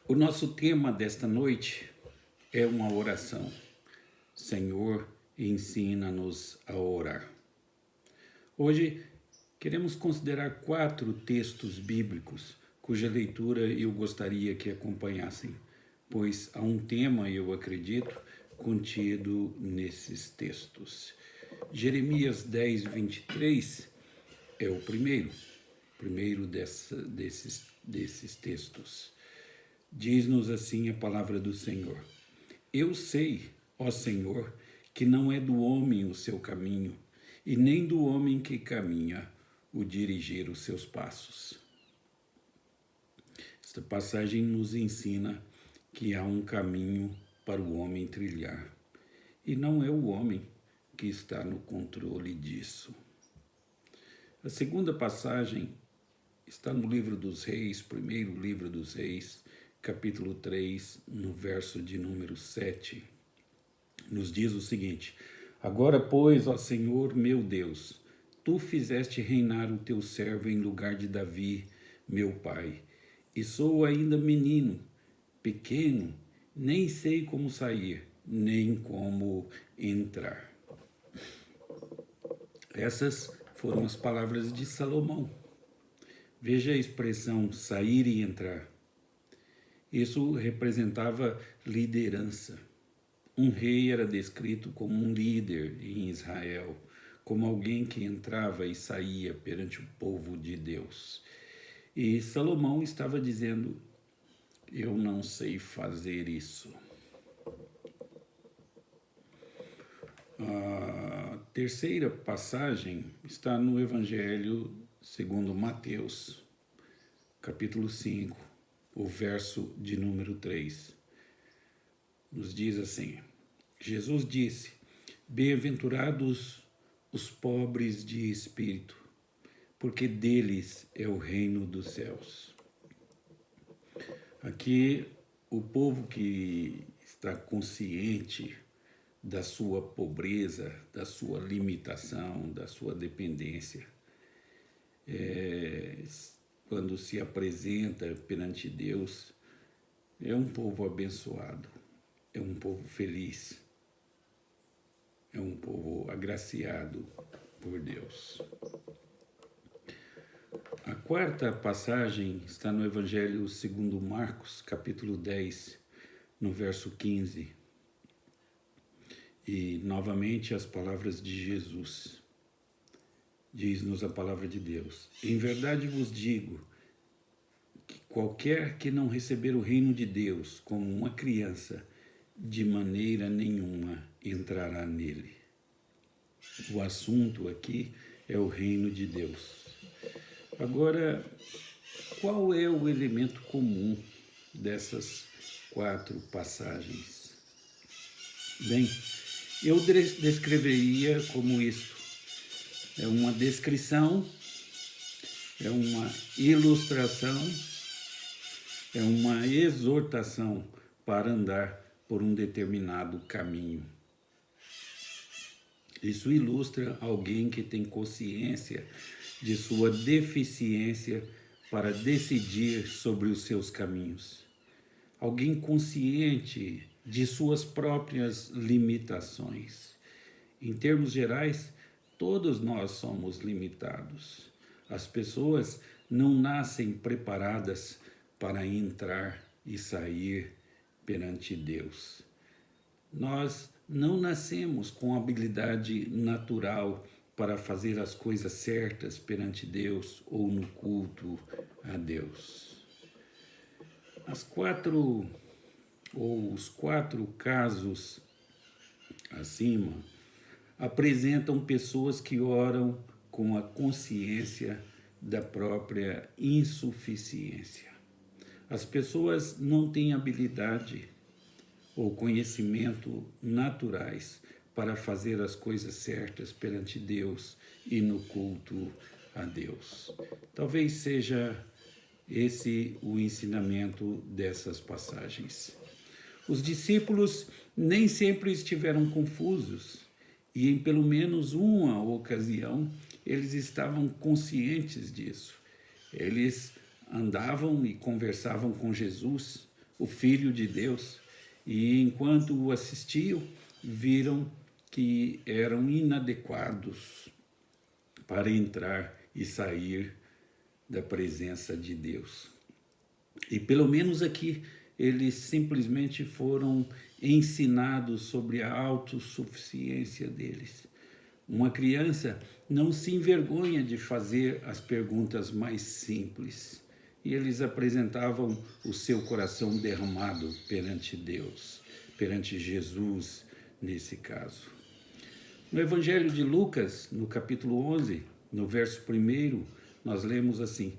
O nosso tema desta noite é uma oração. Senhor, ensina-nos a orar. Hoje queremos considerar 4 textos bíblicos cuja leitura eu gostaria que acompanhassem, pois há um tema, eu acredito, contido nesses textos. Jeremias 10, 23 é o primeiro desses textos. Diz-nos assim a palavra do Senhor: Eu sei, ó Senhor, que não é do homem o seu caminho, e nem do homem que caminha o dirigir os seus passos. Esta passagem nos ensina que há um caminho para o homem trilhar, e não é o homem que está no controle disso. A segunda passagem está no livro dos Reis, primeiro livro dos Reis, capítulo 3, no verso de número 7. Nos diz o seguinte: Agora, pois, ó Senhor meu Deus, tu fizeste reinar o teu servo em lugar de Davi, meu pai, e sou ainda menino, pequeno, nem sei como sair, nem como entrar. Essas foram as palavras de Salomão. Veja a expressão sair e entrar. Isso representava liderança. Um rei era descrito como um líder em Israel, como alguém que entrava e saía perante o povo de Deus. E Salomão estava dizendo: eu não sei fazer isso. A terceira passagem está no Evangelho segundo Mateus, capítulo 5, o verso de número 3. Nos diz assim: Jesus disse: Bem-aventurados os pobres de espírito, porque deles é o reino dos céus. Aqui, o povo que está consciente da sua pobreza, da sua limitação, da sua dependência, quando se apresenta perante Deus, é um povo abençoado, é um povo feliz, é um povo agraciado por Deus. A quarta passagem está no Evangelho segundo Marcos, capítulo 10, no verso 15. E, novamente, as palavras de Jesus. Diz-nos a palavra de Deus: Em verdade vos digo que qualquer que não receber o reino de Deus como uma criança, de maneira nenhuma entrará nele. O assunto aqui é o reino de Deus. Agora, qual é o elemento comum dessas 4 passagens? Bem, eu descreveria como isto: é uma descrição, é uma ilustração, é uma exortação para andar por um determinado caminho. Isso ilustra alguém que tem consciência de sua deficiência para decidir sobre os seus caminhos. Alguém consciente de suas próprias limitações. Em termos gerais, todos nós somos limitados. As pessoas não nascem preparadas para entrar e sair perante Deus. Nós não nascemos com habilidade natural para fazer as coisas certas perante Deus ou no culto a Deus. Os 4 casos acima apresentam pessoas que oram com a consciência da própria insuficiência. As pessoas não têm habilidade ou conhecimento naturais para fazer as coisas certas perante Deus e no culto a Deus. Talvez seja esse o ensinamento dessas passagens. Os discípulos nem sempre estiveram confusos, e em pelo menos uma ocasião eles estavam conscientes disso. Eles andavam e conversavam com Jesus o Filho de Deus, e enquanto o assistiam, viram que eram inadequados para entrar e sair da presença de Deus. E pelo menos aqui, eles simplesmente foram ensinados sobre a autossuficiência deles. Uma criança não se envergonha de fazer as perguntas mais simples. E eles apresentavam o seu coração derramado perante Deus, perante Jesus, nesse caso. No Evangelho de Lucas, no capítulo 11, no verso 1, nós lemos assim: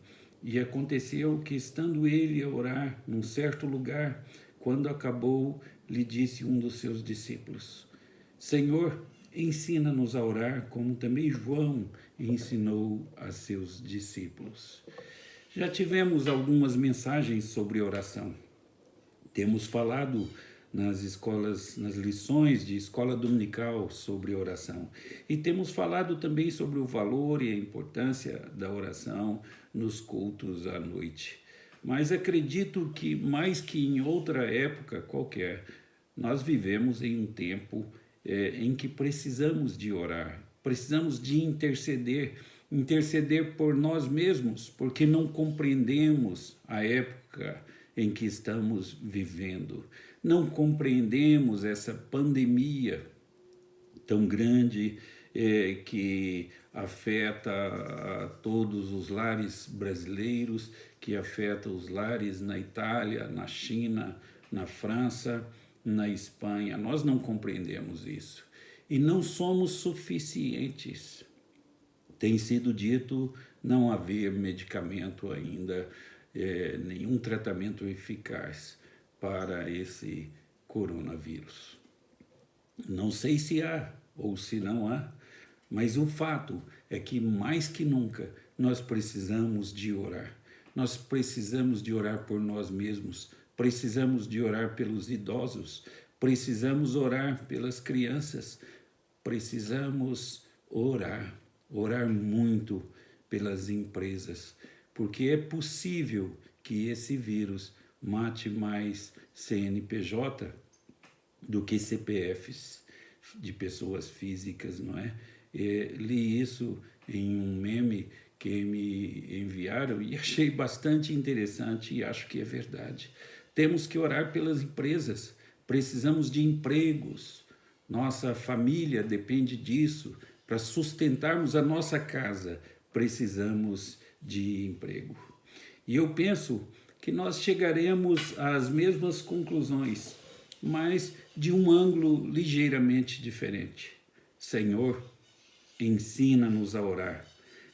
E aconteceu que, estando ele a orar num certo lugar, quando acabou, lhe disse um dos seus discípulos: Senhor, ensina-nos a orar, como também João ensinou a seus discípulos. Já tivemos algumas mensagens sobre oração. Temos falado nas escolas, nas lições de escola dominical sobre oração. E temos falado também sobre o valor e a importância da oração nos cultos à noite. Mas acredito que, mais que em outra época qualquer, nós vivemos em um tempo em que precisamos de orar, precisamos de interceder por nós mesmos, porque não compreendemos a época em que estamos vivendo. Não compreendemos essa pandemia tão grande que afeta a todos os lares brasileiros, que afeta os lares na Itália, na China, na França, na Espanha. Nós não compreendemos isso e não somos suficientes. Tem sido dito não haver medicamento ainda, nenhum tratamento eficaz para esse coronavírus. Não sei se há ou se não há, mas o fato é que mais que nunca nós precisamos de orar. Nós precisamos de orar por nós mesmos, precisamos de orar pelos idosos, precisamos orar pelas crianças, precisamos orar muito pelas empresas, porque é possível que esse vírus mate mais CNPJ do que CPFs de pessoas físicas, não é? Li isso em um meme que me enviaram e achei bastante interessante e acho que é verdade. Temos que orar pelas empresas, precisamos de empregos, nossa família depende disso. Para sustentarmos a nossa casa, precisamos de emprego. E eu penso que nós chegaremos às mesmas conclusões, mas de um ângulo ligeiramente diferente. Senhor, ensina-nos a orar.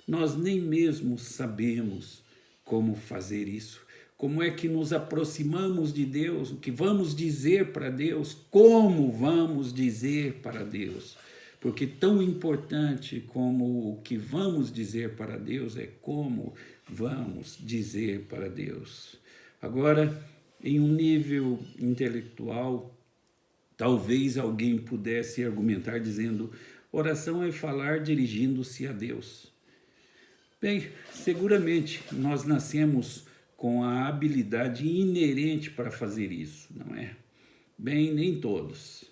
Nós nem mesmo sabemos como fazer isso. Como é que nos aproximamos de Deus? O que vamos dizer para Deus? Como vamos dizer para Deus? Porque tão importante como o que vamos dizer para Deus é como vamos dizer para Deus. Agora, em um nível intelectual, talvez alguém pudesse argumentar dizendo: oração é falar dirigindo-se a Deus. Bem, seguramente nós nascemos com a habilidade inerente para fazer isso, não é? Bem, nem todos.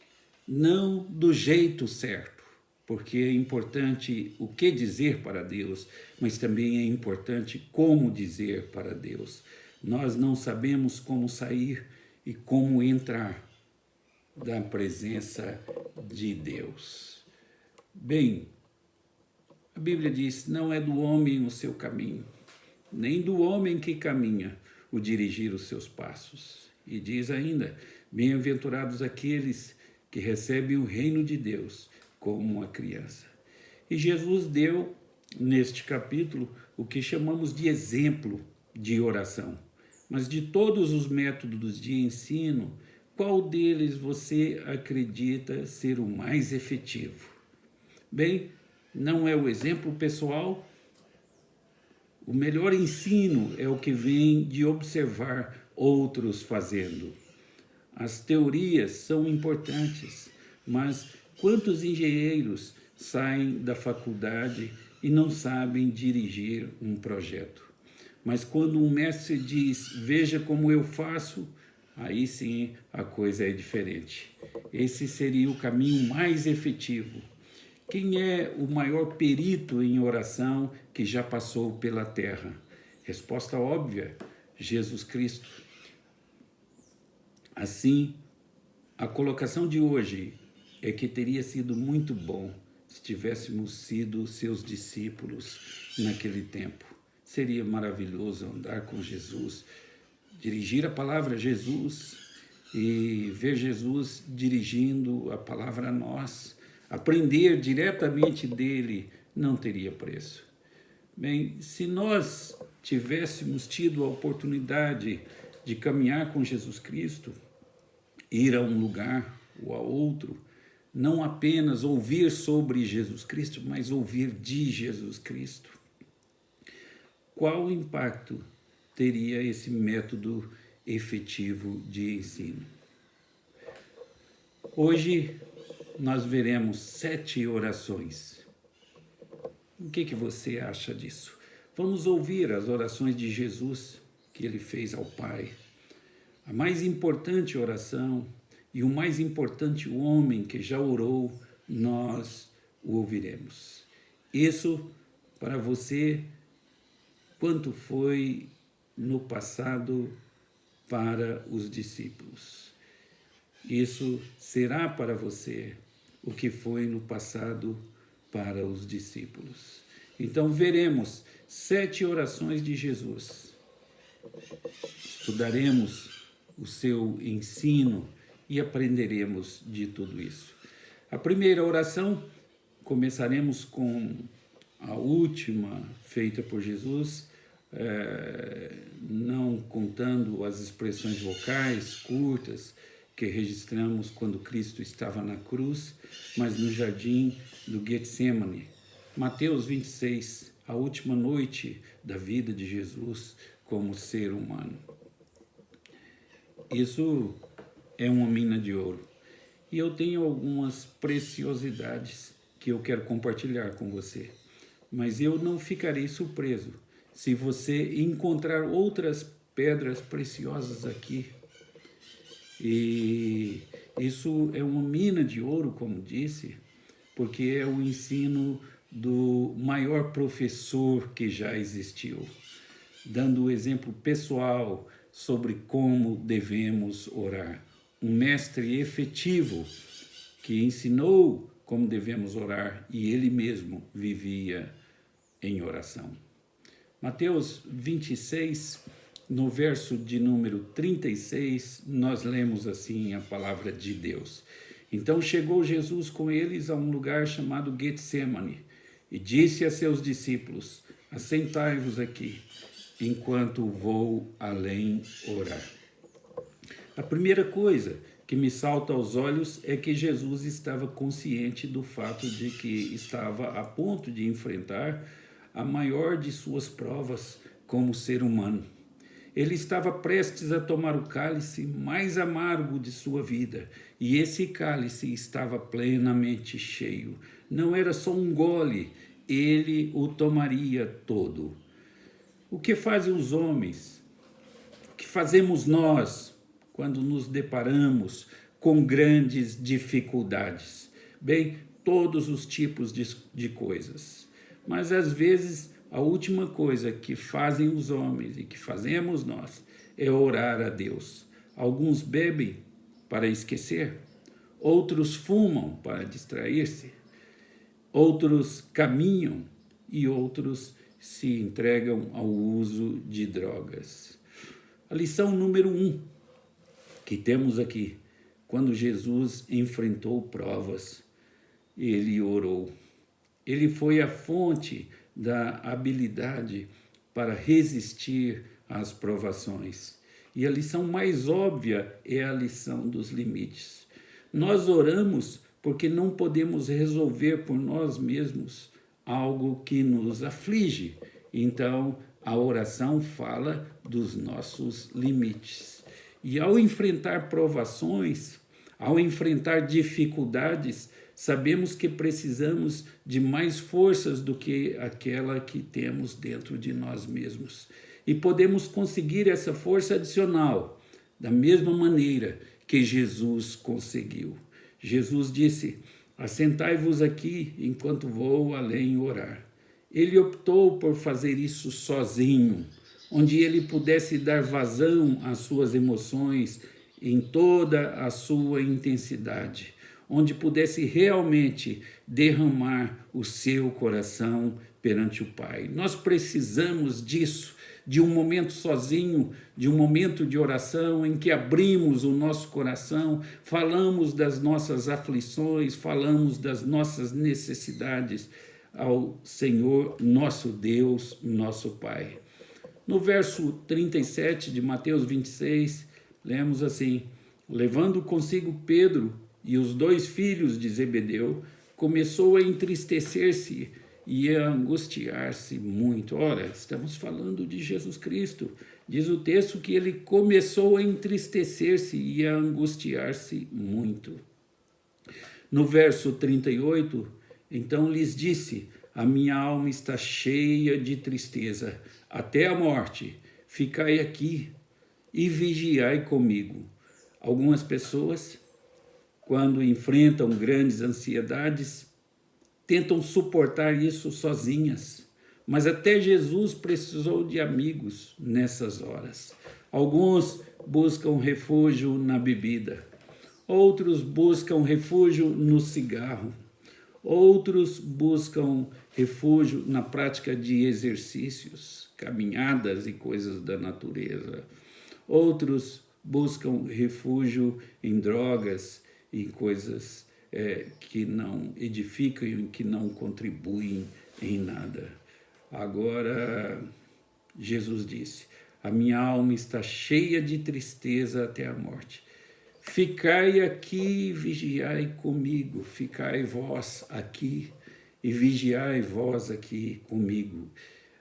Não do jeito certo, porque é importante o que dizer para Deus, mas também é importante como dizer para Deus. Nós não sabemos como sair e como entrar da presença de Deus. Bem, a Bíblia diz: não é do homem o seu caminho, nem do homem que caminha o dirigir os seus passos. E diz ainda: bem-aventurados aqueles que recebem o reino de Deus como uma criança. E Jesus deu, neste capítulo, o que chamamos de exemplo de oração. Mas de todos os métodos de ensino, qual deles você acredita ser o mais efetivo? Bem, não é o exemplo pessoal? O melhor ensino é o que vem de observar outros fazendo. As teorias são importantes, mas quantos engenheiros saem da faculdade e não sabem dirigir um projeto? Mas quando um mestre diz: veja como eu faço, aí sim a coisa é diferente. Esse seria o caminho mais efetivo. Quem é o maior perito em oração que já passou pela terra? Resposta óbvia: Jesus Cristo. Assim, a colocação de hoje é que teria sido muito bom se tivéssemos sido seus discípulos naquele tempo. Seria maravilhoso andar com Jesus, dirigir a palavra a Jesus e ver Jesus dirigindo a palavra a nós. Aprender diretamente dele não teria preço. Bem, se nós tivéssemos tido a oportunidade de caminhar com Jesus Cristo, ir a um lugar ou a outro, não apenas ouvir sobre Jesus Cristo, mas ouvir de Jesus Cristo, qual impacto teria esse método efetivo de ensino? Hoje nós veremos 7 orações. O que você acha disso? Vamos ouvir as orações de Jesus que ele fez ao Pai. A mais importante oração e o mais importante homem que já orou, nós o ouviremos. Isso para você, quanto foi no passado para os discípulos. Isso será para você o que foi no passado para os discípulos. Então veremos 7 orações de Jesus. Estudaremos o seu ensino e aprenderemos de tudo isso. A primeira oração, começaremos com a última feita por Jesus, não contando as expressões vocais curtas que registramos quando Cristo estava na cruz, mas no jardim do Getsemane. Mateus 26, a última noite da vida de Jesus como ser humano. Isso é uma mina de ouro. E eu tenho algumas preciosidades que eu quero compartilhar com você. Mas eu não ficarei surpreso se você encontrar outras pedras preciosas aqui. E isso é uma mina de ouro, como disse, porque é o ensino do maior professor que já existiu, dando o exemplo pessoal sobre como devemos orar. Um mestre efetivo que ensinou como devemos orar e ele mesmo vivia em oração. Mateus 26, no verso de número 36, nós lemos assim a palavra de Deus. Então chegou Jesus com eles a um lugar chamado Getsemane e disse a seus discípulos: assentai-vos aqui, enquanto vou além orar. A primeira coisa que me salta aos olhos é que Jesus estava consciente do fato de que estava a ponto de enfrentar a maior de suas provas como ser humano. Ele estava prestes a tomar o cálice mais amargo de sua vida, e esse cálice estava plenamente cheio. Não era só um gole, ele o tomaria todo. O que fazem os homens? O que fazemos nós quando nos deparamos com grandes dificuldades? Bem, todos os tipos de coisas. Mas às vezes a última coisa que fazem os homens e que fazemos nós é orar a Deus. Alguns bebem para esquecer, outros fumam para distrair-se, outros caminham e outros se entregam ao uso de drogas. A lição número 1 que temos aqui, quando Jesus enfrentou provas, ele orou. Ele foi a fonte da habilidade para resistir às provações. E a lição mais óbvia é a lição dos limites. Nós oramos porque não podemos resolver por nós mesmos algo que nos aflige. Então, a oração fala dos nossos limites. E ao enfrentar provações, ao enfrentar dificuldades, sabemos que precisamos de mais forças do que aquela que temos dentro de nós mesmos. E podemos conseguir essa força adicional da mesma maneira que Jesus conseguiu. Jesus disse: assentai-vos aqui enquanto vou além orar. Ele optou por fazer isso sozinho, onde ele pudesse dar vazão às suas emoções em toda a sua intensidade, onde pudesse realmente derramar o seu coração perante o Pai. Nós precisamos disso, de um momento sozinho, de um momento de oração em que abrimos o nosso coração, falamos das nossas aflições, falamos das nossas necessidades ao Senhor, nosso Deus, nosso Pai. No verso 37 de Mateus 26, lemos assim: levando consigo Pedro e os 2 filhos de Zebedeu, começou a entristecer-se e a angustiar-se muito. Ora, estamos falando de Jesus Cristo. Diz o texto que ele começou a entristecer-se e a angustiar-se muito. No verso 38, então lhes disse: a minha alma está cheia de tristeza, até a morte. Ficai aqui e vigiai comigo. Algumas pessoas, quando enfrentam grandes ansiedades, tentam suportar isso sozinhas, mas até Jesus precisou de amigos nessas horas. Alguns buscam refúgio na bebida, outros buscam refúgio no cigarro, outros buscam refúgio na prática de exercícios, caminhadas e coisas da natureza. Outros buscam refúgio em drogas e coisas que não edificam e que não contribuem em nada. Agora, Jesus disse: a minha alma está cheia de tristeza até a morte. Ficai aqui e vigiai comigo. Ficai vós aqui e vigiai vós aqui comigo.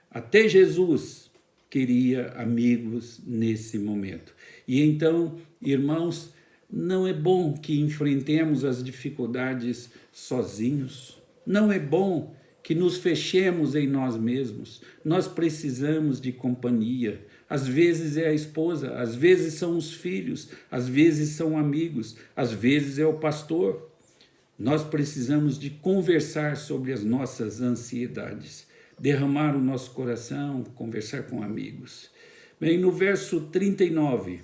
Até Jesus queria amigos nesse momento. E então, irmãos, não é bom que enfrentemos as dificuldades sozinhos. Não é bom que nos fechemos em nós mesmos. Nós precisamos de companhia. Às vezes é a esposa, às vezes são os filhos, às vezes são amigos, às vezes é o pastor. Nós precisamos de conversar sobre as nossas ansiedades, derramar o nosso coração, conversar com amigos. Bem, no verso 39,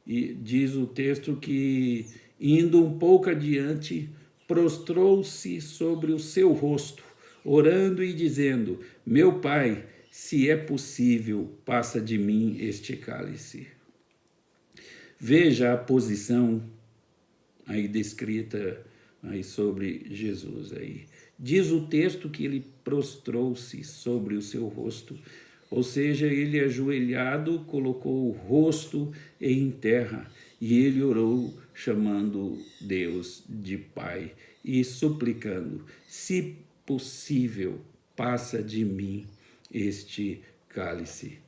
e diz o texto que, indo um pouco adiante, prostrou-se sobre o seu rosto, orando e dizendo: meu Pai, se é possível, passa de mim este cálice. Veja a posição aí descrita aí sobre Jesus aí. Diz o texto que ele prostrou-se sobre o seu rosto, ou seja, ele ajoelhado colocou o rosto em terra e ele orou chamando Deus de Pai e suplicando: se possível, passa de mim este cálice.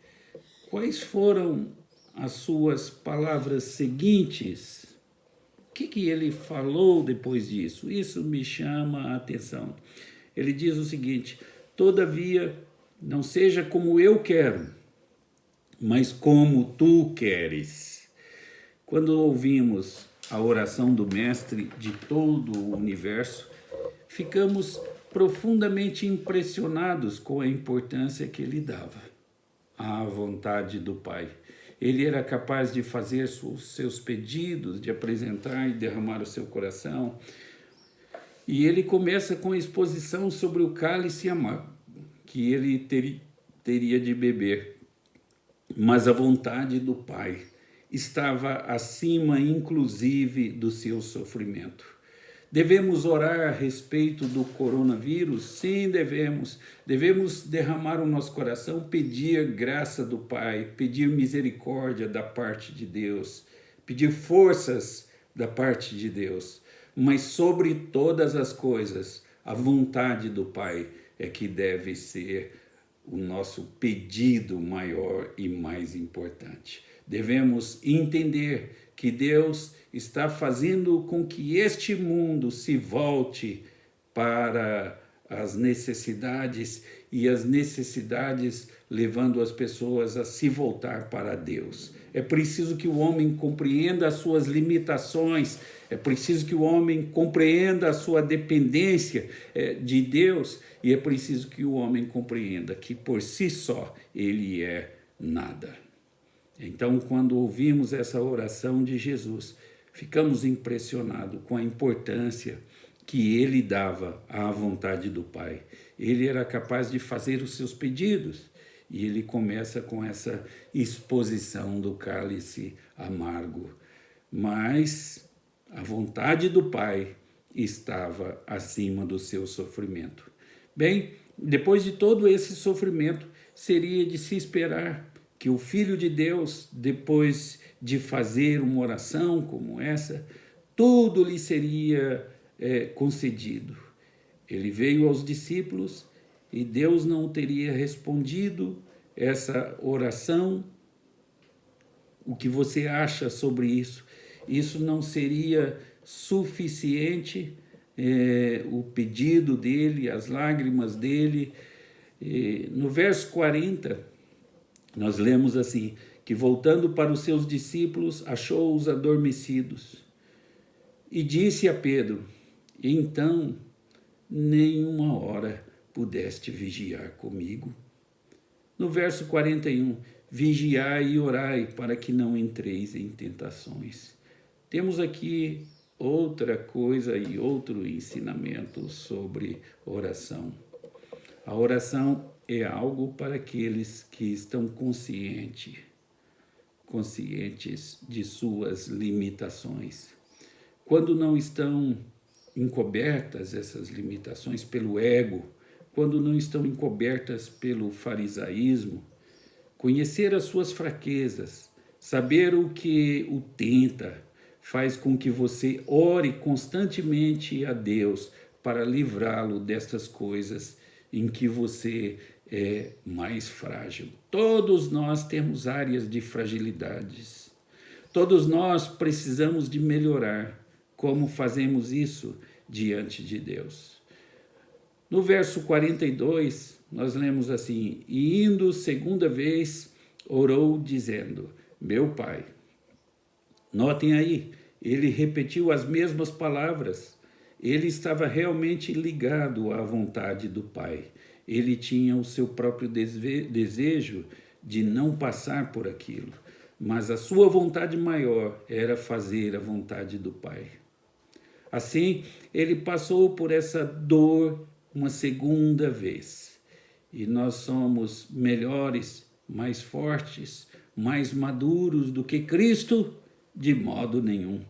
Quais foram as suas palavras seguintes? O que ele falou depois disso? Isso me chama a atenção. Ele diz o seguinte: todavia, não seja como eu quero, mas como tu queres. Quando ouvimos a oração do Mestre de todo o universo, ficamos profundamente impressionados com a importância que ele dava à vontade do Pai. Ele era capaz de fazer os seus pedidos, de apresentar e derramar o seu coração. E ele começa com a exposição sobre o cálice amargo que ele teria de beber. Mas a vontade do Pai estava acima, inclusive, do seu sofrimento. Devemos orar a respeito do coronavírus? Sim, devemos. Devemos derramar o nosso coração, pedir graça do Pai, pedir misericórdia da parte de Deus, pedir forças da parte de Deus. Mas sobre todas as coisas, a vontade do Pai é que deve ser o nosso pedido maior e mais importante. Devemos entender que Deus está fazendo com que este mundo se volte para as necessidades e as necessidades levando as pessoas a se voltar para Deus. É preciso que o homem compreenda as suas limitações, é preciso que o homem compreenda a sua dependência de Deus, e é preciso que o homem compreenda que por si só ele é nada. Então, quando ouvimos essa oração de Jesus, ficamos impressionados com a importância que ele dava à vontade do Pai. Ele era capaz de fazer os seus pedidos, e ele começa com essa exposição do cálice amargo. Mas a vontade do Pai estava acima do seu sofrimento. Bem, depois de todo esse sofrimento, seria de se esperar que o Filho de Deus, depois de fazer uma oração como essa, tudo lhe seria concedido. Ele veio aos discípulos e Deus não teria respondido essa oração. O que você acha sobre isso? Isso não seria suficiente, o pedido dele, as lágrimas dele. No verso 40, nós lemos assim, que voltando para os seus discípulos, achou-os adormecidos. E disse a Pedro, então, nenhuma hora pudeste vigiar comigo. No verso 41, vigiai e orai para que não entreis em tentações. Temos aqui outra coisa e outro ensinamento sobre oração. A oração é algo para aqueles que estão conscientes de suas limitações. Quando não estão encobertas essas limitações pelo ego, quando não estão encobertas pelo farisaísmo, conhecer as suas fraquezas, saber o que o tenta, faz com que você ore constantemente a Deus para livrá-lo destas coisas em que você é mais frágil. Todos nós temos áreas de fragilidades. Todos nós precisamos de melhorar. Como fazemos isso diante de Deus? No verso 42, nós lemos assim, e indo segunda vez, orou dizendo, meu Pai. Notem aí, ele repetiu as mesmas palavras. Ele estava realmente ligado à vontade do Pai. Ele tinha o seu próprio desejo de não passar por aquilo, mas a sua vontade maior era fazer a vontade do Pai. Assim, ele passou por essa dor uma segunda vez. E nós somos melhores, mais fortes, mais maduros do que Cristo? De modo nenhum.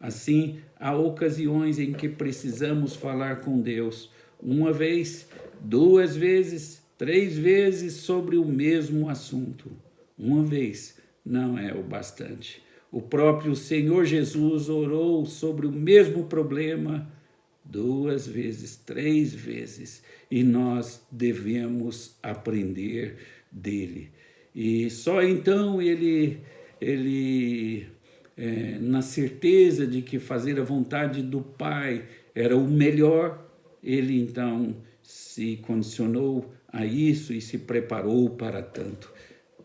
Assim, há ocasiões em que precisamos falar com Deus, uma vez, duas vezes, três vezes sobre o mesmo assunto. Uma vez não é o bastante. O próprio Senhor Jesus orou sobre o mesmo problema duas vezes, três vezes, e nós devemos aprender dele. E só então ele na certeza de que fazer a vontade do Pai era o melhor, ele então se condicionou a isso e se preparou para tanto.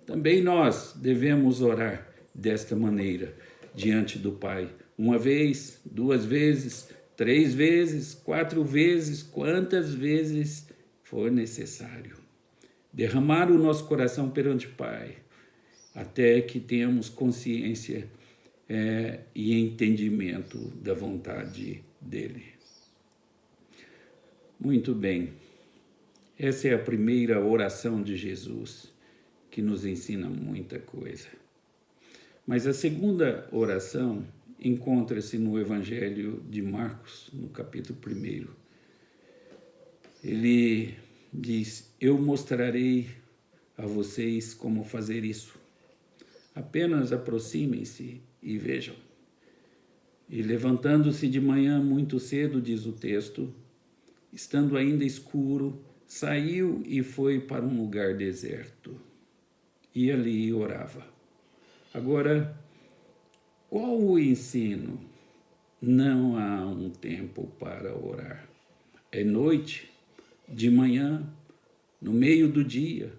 Também nós devemos orar desta maneira diante do Pai. Uma vez, duas vezes, três vezes, quatro vezes, quantas vezes for necessário. Derramar o nosso coração perante o Pai, até que tenhamos consciência e entendimento da vontade dEle. Muito bem. Essa é a primeira oração de Jesus, que nos ensina muita coisa. Mas a segunda oração encontra-se no Evangelho de Marcos, no capítulo 1. Ele diz, eu mostrarei a vocês como fazer isso. Apenas aproximem-se e vejam. E levantando-se de manhã muito cedo, diz o texto, estando ainda escuro, saiu e foi para um lugar deserto. E ali orava. Agora, qual o ensino? Não há um tempo para orar. É noite? de manhã, no meio do dia,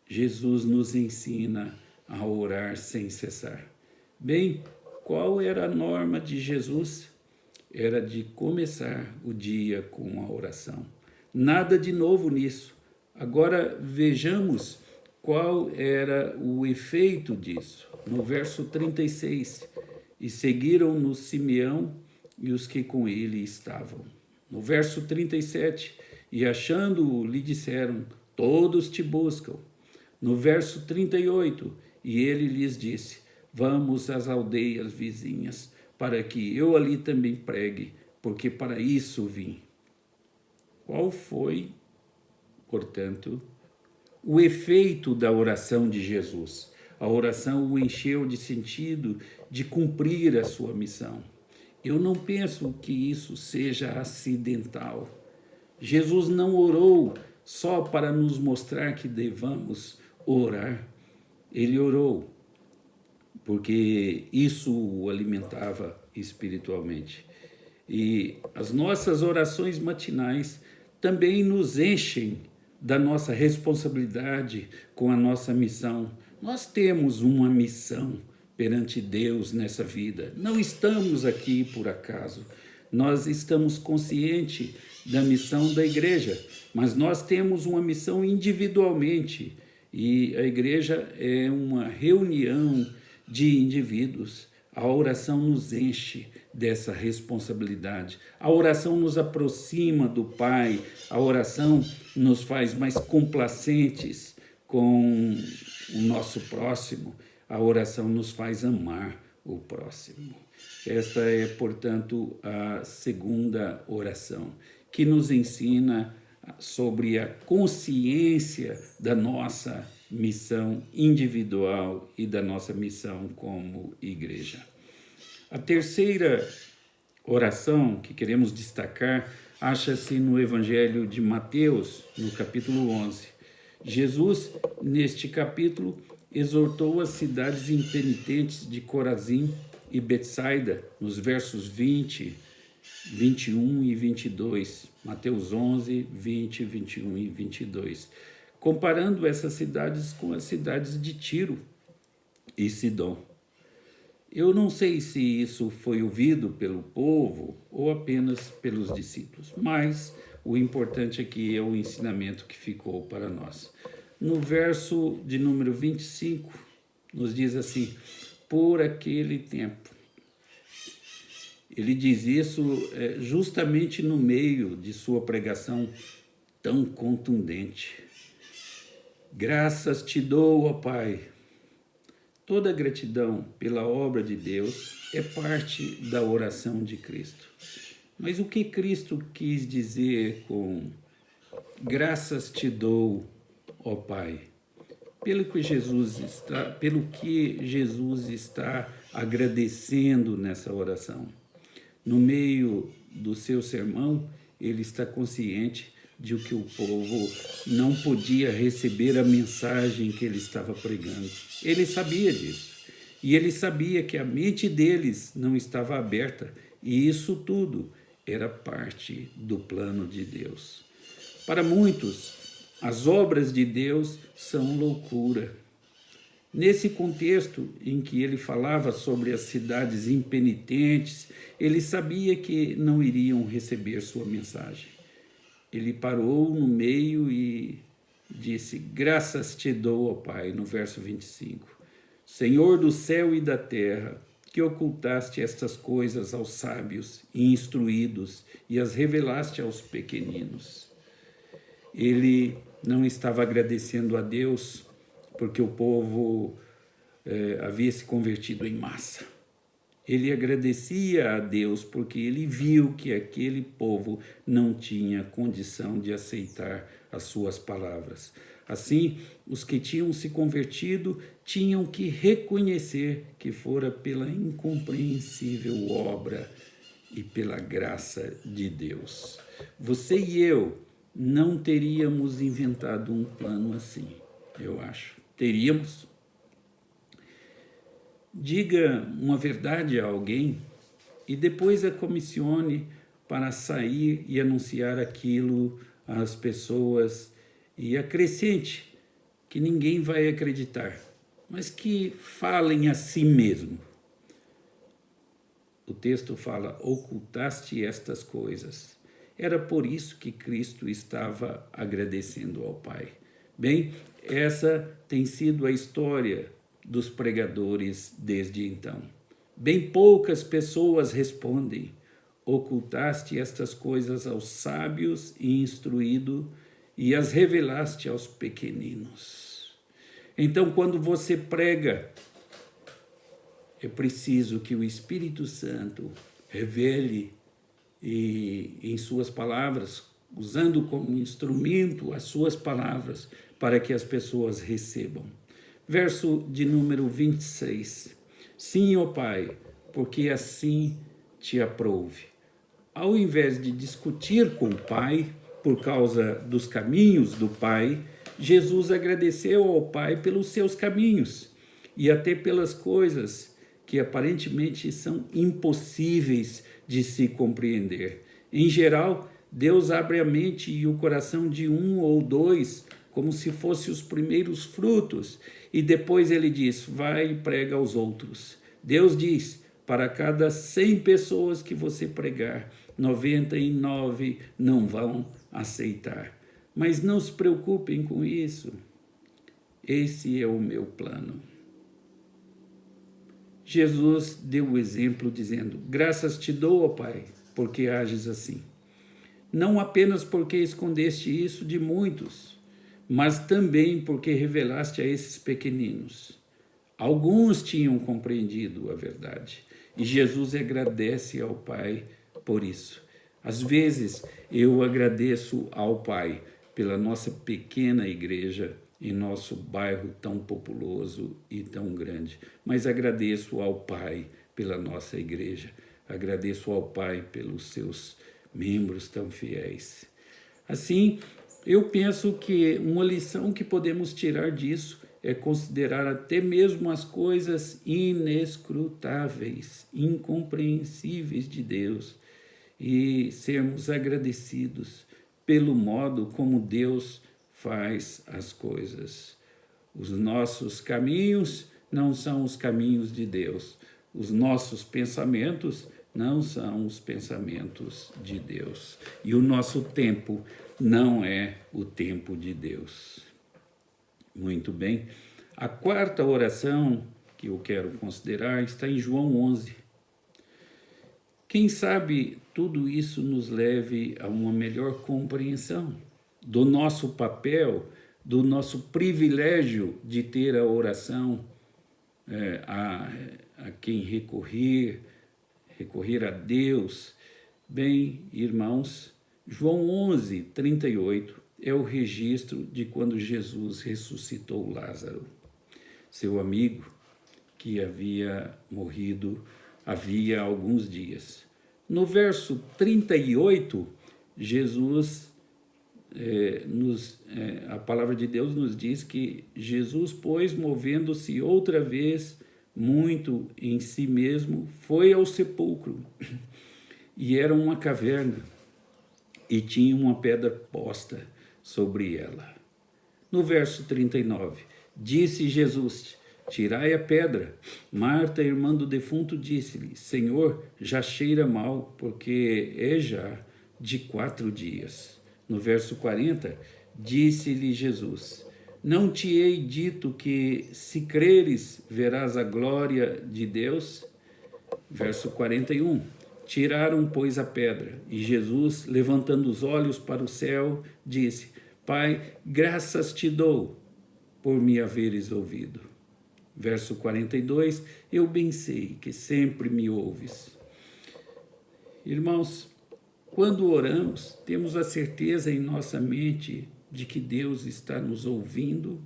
Jesus nos ensina a orar sem cessar. Bem, qual era a norma de Jesus? Era de começar o dia com a oração. Nada de novo nisso. Agora vejamos qual era o efeito disso. No verso 36, e seguiram-no Simeão e os que com ele estavam. No verso 37, e achando-o, lhe disseram, todos te buscam. No verso 38, e ele lhes disse, vamos às aldeias vizinhas, para que eu ali também pregue, porque para isso vim. Qual foi, portanto, o efeito da oração de Jesus? A oração o encheu de sentido de cumprir a sua missão. Eu não penso que isso seja acidental. Jesus não orou só para nos mostrar que devamos orar. Ele orou porque isso o alimentava espiritualmente. E as nossas orações matinais também nos enchem da nossa responsabilidade com a nossa missão. Nós temos uma missão perante Deus nessa vida. Não estamos aqui por acaso. Nós estamos conscientes da missão da igreja, mas nós temos uma missão individualmente. E a igreja é uma reunião de indivíduos. A oração nos enche dessa responsabilidade. A oração nos aproxima do Pai. A oração nos faz mais complacentes com o nosso próximo. A oração nos faz amar o próximo. Esta é, portanto, a segunda oração, que nos ensina sobre a consciência da nossa missão individual e da nossa missão como igreja. A terceira oração que queremos destacar acha-se no Evangelho de Mateus, no capítulo 11. Jesus, neste capítulo, exortou as cidades impenitentes de Corazim e Betsaida, nos versos 20, 21 e 22. Mateus 11, 20, 21 e 22. Comparando essas cidades com as cidades de Tiro e Sidom. Eu não sei se isso foi ouvido pelo povo ou apenas pelos discípulos, mas o importante aqui é o ensinamento que ficou para nós. No verso de número 25, nos diz assim, por aquele tempo. Ele diz isso justamente no meio de sua pregação tão contundente. Graças te dou, ó Pai. Toda gratidão pela obra de Deus é parte da oração de Cristo. Mas o que Cristo quis dizer com graças te dou, ó Pai? Pelo que Jesus está agradecendo nessa oração. No meio do seu sermão, ele está consciente de que o povo não podia receber a mensagem que ele estava pregando. Ele sabia disso. E ele sabia que a mente deles não estava aberta. E isso tudo era parte do plano de Deus. Para muitos, as obras de Deus são loucura. Nesse contexto em que ele falava sobre as cidades impenitentes, ele sabia que não iriam receber sua mensagem. Ele parou no meio e disse, graças te dou, ó Pai, no verso 25. Senhor do céu e da terra, que ocultaste estas coisas aos sábios e instruídos e as revelaste aos pequeninos. Ele não estava agradecendo a Deus porque o povo havia se convertido em massa. Ele agradecia a Deus porque ele viu que aquele povo não tinha condição de aceitar as suas palavras. Assim, os que tinham se convertido tinham que reconhecer que fora pela incompreensível obra e pela graça de Deus. Você e eu não teríamos inventado um plano assim, eu acho. Teríamos? Diga uma verdade a alguém e depois a comissione para sair e anunciar aquilo às pessoas e acrescente que ninguém vai acreditar, mas que falem a si mesmo. O texto fala: ocultaste estas coisas. Era por isso que Cristo estava agradecendo ao Pai. Bem, essa tem sido a história dos pregadores desde então. Bem poucas pessoas respondem: ocultaste estas coisas aos sábios e instruídos e as revelaste aos pequeninos. Então, quando você prega, é preciso que o Espírito Santo revele em suas palavras, usando como instrumento as suas palavras, para que as pessoas recebam. Verso de número 26. Sim, ó Pai, porque assim te aprouve. Ao invés de discutir com o Pai, por causa dos caminhos do Pai, Jesus agradeceu ao Pai pelos seus caminhos e até pelas coisas que aparentemente são impossíveis de se compreender. Em geral, Deus abre a mente e o coração de um ou dois, como se fossem os primeiros frutos, e depois ele diz: vai e prega aos outros. Deus diz: para cada 100 pessoas que você pregar, 99 não vão aceitar. Mas não se preocupem com isso. Esse é o meu plano. Jesus deu o exemplo dizendo: graças te dou, ó Pai, porque ages assim. Não apenas porque escondeste isso de muitos, mas também porque revelaste a esses pequeninos. Alguns tinham compreendido a verdade, e Jesus agradece ao Pai por isso. Às vezes eu agradeço ao Pai pela nossa pequena igreja em nosso bairro tão populoso e tão grande, mas agradeço ao Pai pela nossa igreja, agradeço ao Pai pelos seus membros tão fiéis. Assim, eu penso que uma lição que podemos tirar disso é considerar até mesmo as coisas inescrutáveis, incompreensíveis de Deus e sermos agradecidos pelo modo como Deus faz as coisas. Os nossos caminhos não são os caminhos de Deus. Os nossos pensamentos não são os pensamentos de Deus. E o nosso tempo não é o tempo de Deus. Muito bem. A quarta oração que eu quero considerar está em João 11. Quem sabe tudo isso nos leve a uma melhor compreensão do nosso papel, do nosso privilégio de ter a oração a quem recorrer a Deus. Bem, irmãos, João 11, 38 é o registro de quando Jesus ressuscitou Lázaro, seu amigo que havia morrido havia alguns dias. No verso 38, Jesus, a palavra de Deus nos diz que Jesus, pois, movendo-se outra vez muito em si mesmo, foi ao sepulcro. E era uma caverna, e tinha uma pedra posta sobre ela. No verso 39, disse Jesus: tirai a pedra. Marta, irmã do defunto, disse-lhe: Senhor, já cheira mal, porque é já de 4 dias. No verso 40, disse-lhe Jesus: não te hei dito que, se creres, verás a glória de Deus? Verso 41, tiraram, pois, a pedra, e Jesus, levantando os olhos para o céu, disse: Pai, graças te dou por me haveres ouvido. Verso 42, eu bem sei que sempre me ouves. Irmãos, quando oramos, temos a certeza em nossa mente de que Deus está nos ouvindo,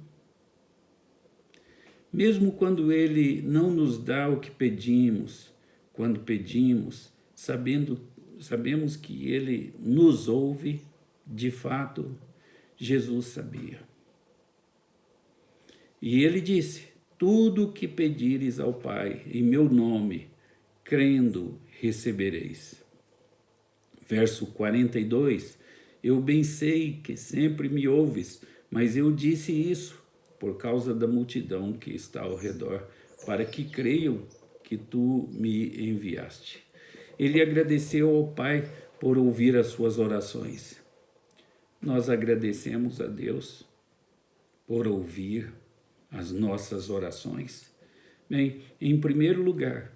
mesmo quando Ele não nos dá o que pedimos. Quando pedimos, sabemos que Ele nos ouve. De fato, Jesus sabia. E Ele disse: tudo o que pedires ao Pai em meu nome, crendo, recebereis. Verso 42, Eu bem sei que sempre me ouves, mas eu disse isso por causa da multidão que está ao redor, para que creiam que tu me enviaste. Ele agradeceu ao Pai por ouvir as suas orações. Nós agradecemos a Deus por ouvir as nossas orações. Bem, em primeiro lugar,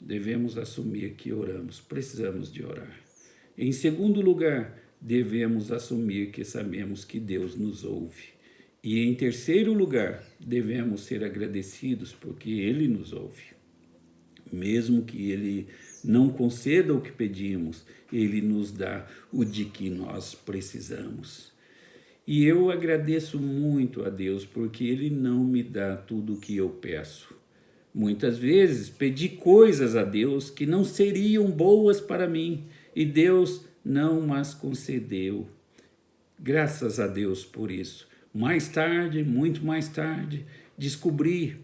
devemos assumir que oramos, precisamos de orar. Em segundo lugar, devemos assumir que sabemos que Deus nos ouve. E em terceiro lugar, devemos ser agradecidos porque Ele nos ouve. Mesmo que Ele não conceda o que pedimos, Ele nos dá o de que nós precisamos. E eu agradeço muito a Deus porque Ele não me dá tudo o que eu peço. Muitas vezes pedi coisas a Deus que não seriam boas para mim e Deus não as concedeu. Graças a Deus por isso. Mais tarde, muito mais tarde, descobri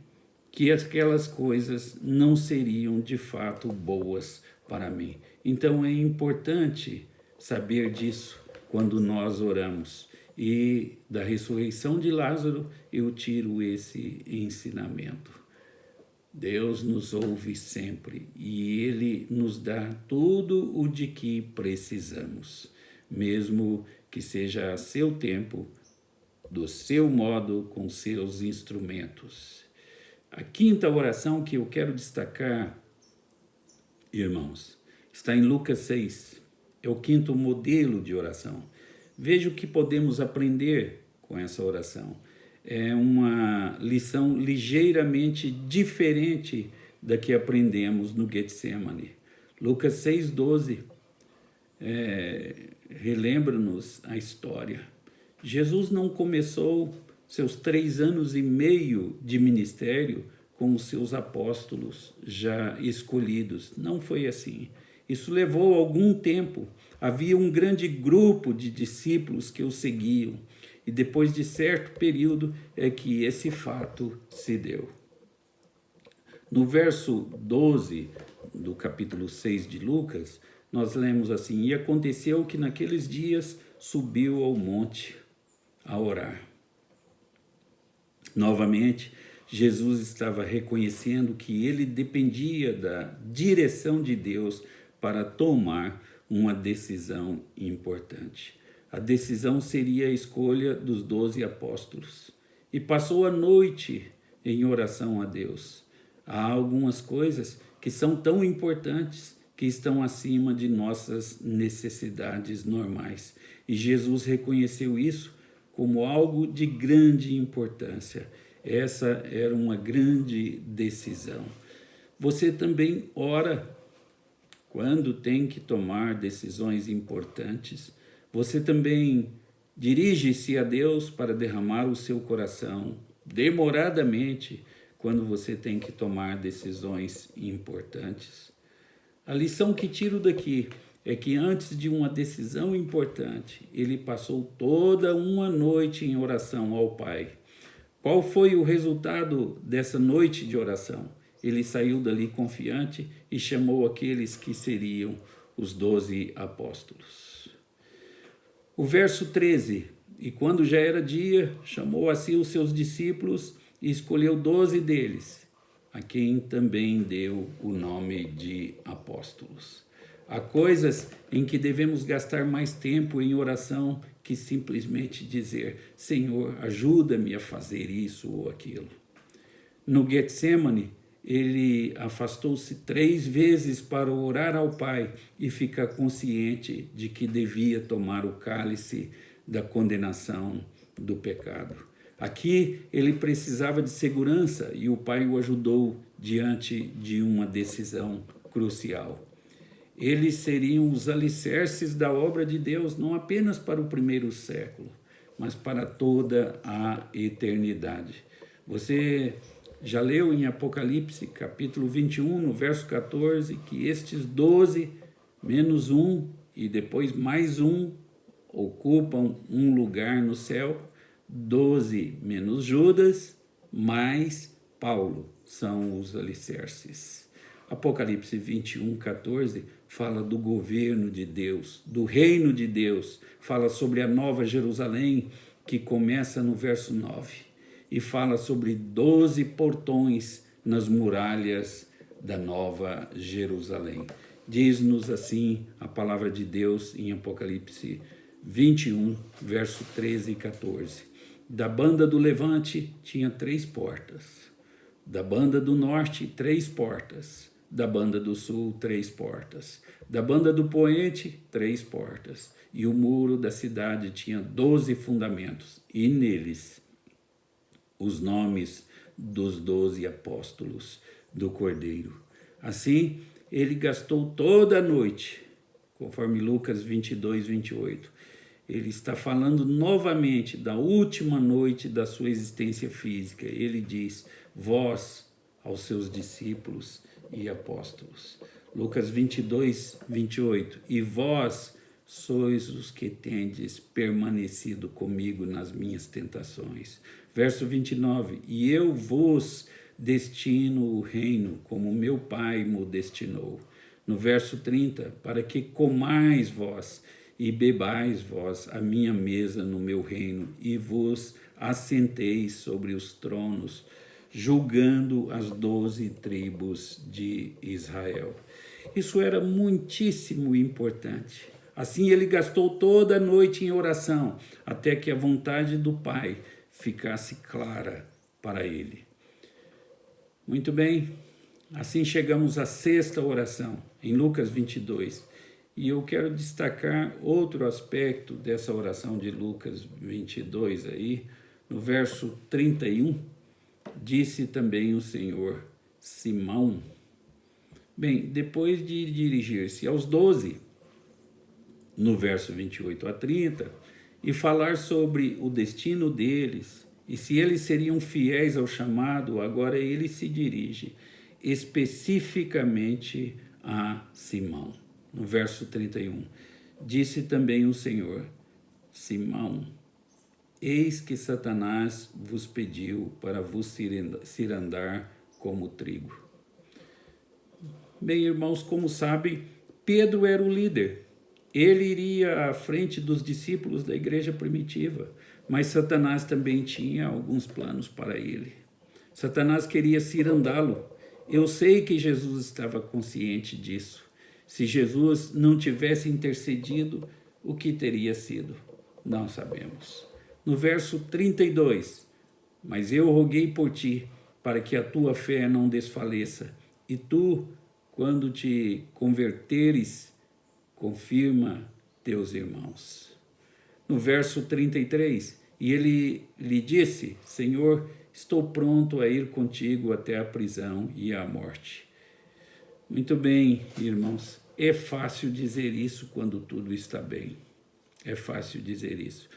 que aquelas coisas não seriam de fato boas para mim. Então é importante saber disso quando nós oramos. E da ressurreição de Lázaro eu tiro esse ensinamento. Deus nos ouve sempre e Ele nos dá tudo o de que precisamos, mesmo que seja a seu tempo, do seu modo, com seus instrumentos. A quinta oração que eu quero destacar, irmãos, está em Lucas 6. É o quinto modelo de oração. Veja o que podemos aprender com essa oração. É uma lição ligeiramente diferente da que aprendemos no Getsemane. Lucas 6,12 relembra-nos a história. Jesus não começou seus 3 anos e meio de ministério com os seus apóstolos já escolhidos. Não foi assim. Isso levou algum tempo. Havia um grande grupo de discípulos que o seguiam. E depois de certo período é que esse fato se deu. No verso 12 do capítulo 6 de Lucas, nós lemos assim: E aconteceu que naqueles dias subiu ao monte a orar. Novamente, Jesus estava reconhecendo que ele dependia da direção de Deus para tomar uma decisão importante. A decisão seria a escolha dos 12 apóstolos. E passou a noite em oração a Deus. Há algumas coisas que são tão importantes que estão acima de nossas necessidades normais. E Jesus reconheceu isso como algo de grande importância. Essa era uma grande decisão. Você também ora quando tem que tomar decisões importantes. Você também dirige-se a Deus para derramar o seu coração demoradamente quando você tem que tomar decisões importantes. A lição que tiro daqui é que antes de uma decisão importante, ele passou toda uma noite em oração ao Pai. Qual foi o resultado dessa noite de oração? Ele saiu dali confiante e chamou aqueles que seriam os 12 apóstolos. O verso 13: E quando já era dia, chamou a si os seus discípulos e escolheu 12 deles, a quem também deu o nome de apóstolos. Há coisas em que devemos gastar mais tempo em oração que simplesmente dizer: Senhor, ajuda-me a fazer isso ou aquilo. No Getsemane, ele afastou-se 3 vezes para orar ao Pai e ficar consciente de que devia tomar o cálice da condenação do pecado. Aqui ele precisava de segurança e o Pai o ajudou diante de uma decisão crucial. Eles seriam os alicerces da obra de Deus, não apenas para o primeiro século, mas para toda a eternidade. Você já leu em Apocalipse, capítulo 21, no verso 14, que estes 12, menos um, e depois mais um, ocupam um lugar no céu. 12 menos Judas, mais Paulo, são os alicerces. Apocalipse 21, 14 fala do governo de Deus, do reino de Deus, fala sobre a nova Jerusalém, que começa no verso 9, e fala sobre 12 portões nas muralhas da nova Jerusalém. Diz-nos assim a palavra de Deus em Apocalipse 21, verso 13 e 14. Da banda do levante tinha 3 portas, da banda do norte 3 portas, da banda do sul 3 portas, da banda do poente 3 portas, e o muro da cidade tinha 12 fundamentos, e neles os nomes dos 12 apóstolos do Cordeiro. Assim, ele gastou toda a noite, conforme Lucas 22, 28. Ele está falando novamente da última noite da sua existência física. Ele diz, vós, aos seus discípulos e apóstolos. Lucas 22, 28. E vós sois os que tendes permanecido comigo nas minhas tentações. Verso 29. E eu vos destino o reino, como meu Pai mo destinou. No verso 30. Para que comais vós e bebais vós a minha mesa no meu reino, e vos assenteis sobre os tronos, julgando as 12 tribos de Israel. Isso era muitíssimo importante. Assim ele gastou toda a noite em oração, até que a vontade do Pai ficasse clara para ele. Muito bem, assim chegamos à 6ª oração, em Lucas 22. E eu quero destacar outro aspecto dessa oração de Lucas 22 aí, no verso 31, disse também o Senhor, Simão. Bem, depois de dirigir-se aos 12, no verso 28 a 30, e falar sobre o destino deles, e se eles seriam fiéis ao chamado, agora ele se dirige especificamente a Simão. No verso 31, disse também o Senhor, Simão, eis que Satanás vos pediu para vos cirandar como trigo. Bem, irmãos, como sabem, Pedro era o líder. Ele iria à frente dos discípulos da igreja primitiva, mas Satanás também tinha alguns planos para ele. Satanás queria cirandá-lo. Eu sei que Jesus estava consciente disso. Se Jesus não tivesse intercedido, o que teria sido? Não sabemos. No verso 32, mas eu roguei por ti, para que a tua fé não desfaleça, e tu, quando te converteres, confirma teus irmãos. No verso 33, e ele lhe disse, Senhor, estou pronto a ir contigo até a prisão e a morte. Muito bem, irmãos, é fácil dizer isso quando tudo está bem. É fácil dizer isso.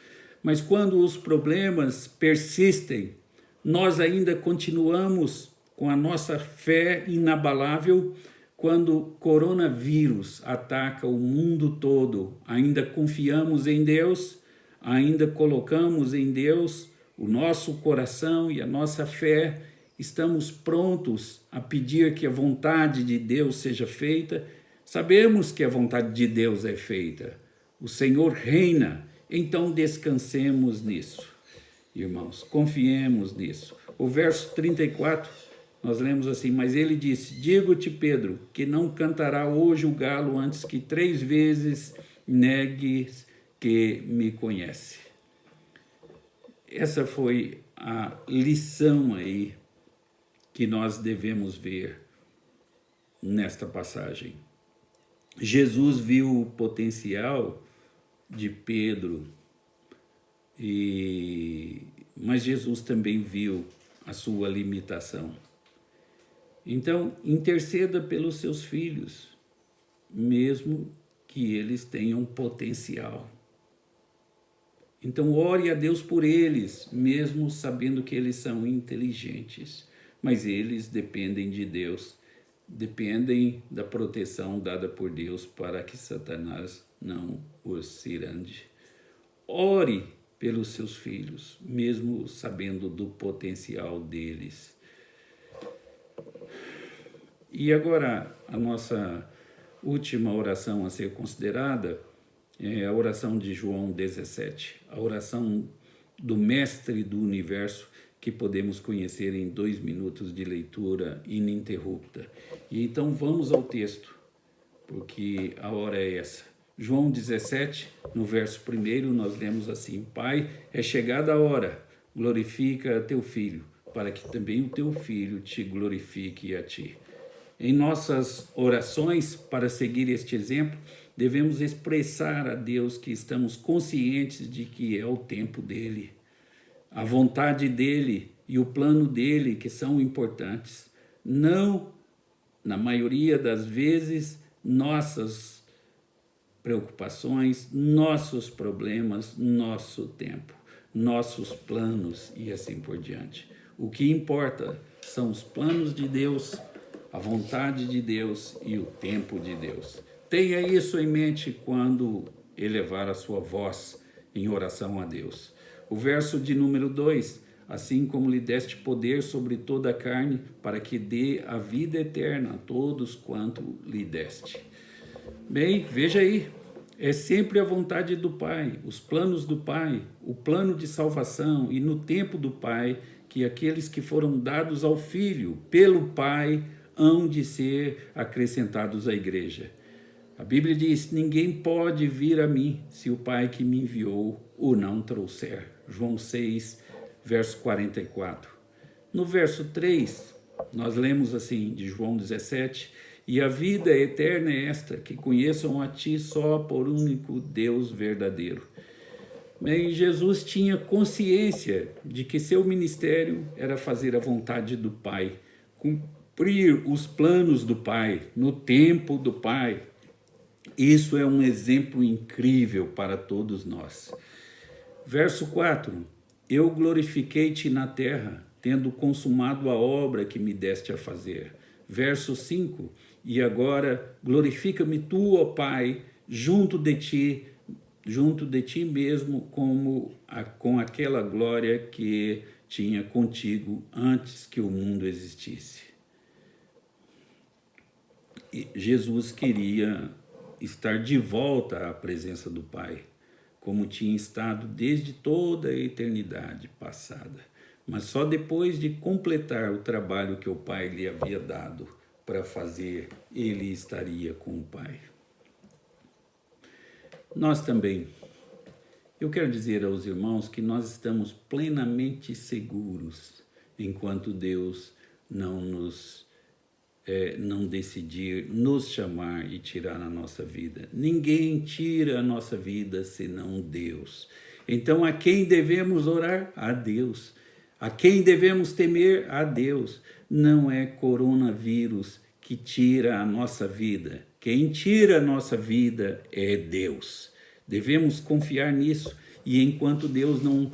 Mas quando os problemas persistem, nós ainda continuamos com a nossa fé inabalável. Quando o coronavírus ataca o mundo todo, ainda confiamos em Deus, ainda colocamos em Deus o nosso coração e a nossa fé, estamos prontos a pedir que a vontade de Deus seja feita. Sabemos que a vontade de Deus é feita. O Senhor reina, então descansemos nisso. Irmãos, confiemos nisso. O verso 34, nós lemos assim, mas ele disse, digo-te, Pedro, que não cantará hoje o galo antes que 3 vezes negues que me conhece. Essa foi a lição aí que nós devemos ver nesta passagem. Jesus viu o potencial de Pedro, mas Jesus também viu a sua limitação. Então, interceda pelos seus filhos, mesmo que eles tenham potencial. Então, ore a Deus por eles, mesmo sabendo que eles são inteligentes. Mas eles dependem de Deus, dependem da proteção dada por Deus para que Satanás não os cirande. Ore pelos seus filhos, mesmo sabendo do potencial deles. E agora, a nossa última oração a ser considerada é a oração de João 17, a oração do Mestre do Universo, que podemos conhecer em 2 minutos de leitura ininterrupta. E então vamos ao texto, porque a hora é essa. João 17, no verso 1, nós lemos assim: Pai, é chegada a hora, glorifica a teu Filho, para que também o teu Filho te glorifique a ti. Em nossas orações, para seguir este exemplo, devemos expressar a Deus que estamos conscientes de que é o tempo dele, a vontade dele e o plano dele que são importantes. Não, na maioria das vezes, nossas preocupações, nossos problemas, nosso tempo, nossos planos e assim por diante. O que importa são os planos de Deus, a vontade de Deus e o tempo de Deus. Tenha isso em mente quando elevar a sua voz em oração a Deus. O verso de número 2, assim como lhe deste poder sobre toda a carne, para que dê a vida eterna a todos quanto lhe deste. Bem, veja aí, é sempre a vontade do Pai, os planos do Pai, o plano de salvação e no tempo do Pai, que aqueles que foram dados ao Filho pelo Pai hão de ser acrescentados à igreja. A Bíblia diz: ninguém pode vir a mim se o Pai que me enviou o não trouxer. João 6, verso 44. No verso 3, nós lemos assim, de João 17: e a vida eterna é esta, que conheçam a ti só por único Deus verdadeiro. Bem, Jesus tinha consciência de que seu ministério era fazer a vontade do Pai, cumprir os planos do Pai, no tempo do Pai. Isso é um exemplo incrível para todos nós. Verso 4: eu glorifiquei-te na terra, tendo consumado a obra que me deste a fazer. Verso 5: e agora glorifica-me tu, ó Pai, junto de ti mesmo, com aquela glória que tinha contigo antes que o mundo existisse. E Jesus queria estar de volta à presença do Pai, como tinha estado desde toda a eternidade passada, mas só depois de completar o trabalho que o Pai lhe havia dado para fazer, ele estaria com o Pai. Nós também, eu quero dizer aos irmãos que nós estamos plenamente seguros enquanto Deus não decidir nos chamar e tirar a nossa vida. Ninguém tira a nossa vida senão Deus. Então, a quem devemos orar? A Deus. A quem devemos temer? A Deus. Não é coronavírus que tira a nossa vida. Quem tira a nossa vida é Deus. Devemos confiar nisso, e enquanto Deus não